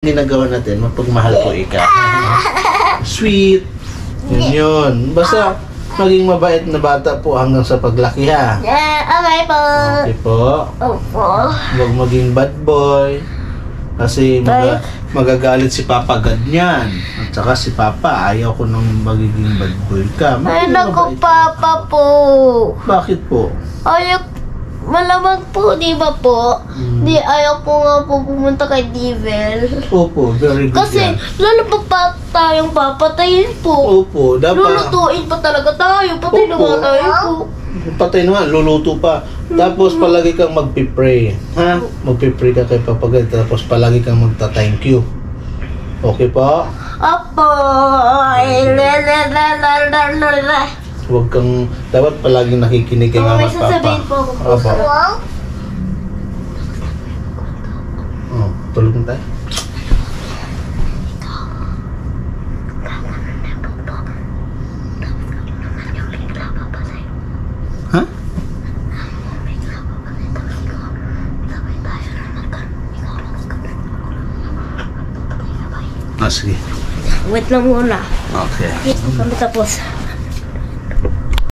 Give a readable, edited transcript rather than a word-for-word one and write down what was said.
ginagawa natin, mapagmahal ko ikaw. Sweet. Yun. Basta maging mabait na bata po hanggang sa paglaki ha. Okay po. Okay po. Opo. Huwag maging bad boy. Kasi magagalit si Papa ganyan. At saka si Papa, ayaw ko nang magiging bad boy ka. Ay, Maging naku, mabait. Papa po. Bakit po? Ayaw, malamang po, di ba po? Di ayaw ko nga po pumunta kay Devil. Opo, very good Kasi, yan. lalo pa tayong papatayin po. Opo, dapat... Lulutuin pa talaga tayo. Patay na Opo. nga tayo po. Patay na nga, luluto pa. Tapos palagi kang magpipray. Ha? Magpipray ka kay Papa God. Tapos palagi kang magta-thank you. Okay po? Apo. Huwag kang, dapat palagi nakikinig kay Mama May at Papa. sasabihin po ako po. Opo. Oh, tulog na tayo. Ha? Ah, sige. Wait lang muna. Okay. Kami tapos.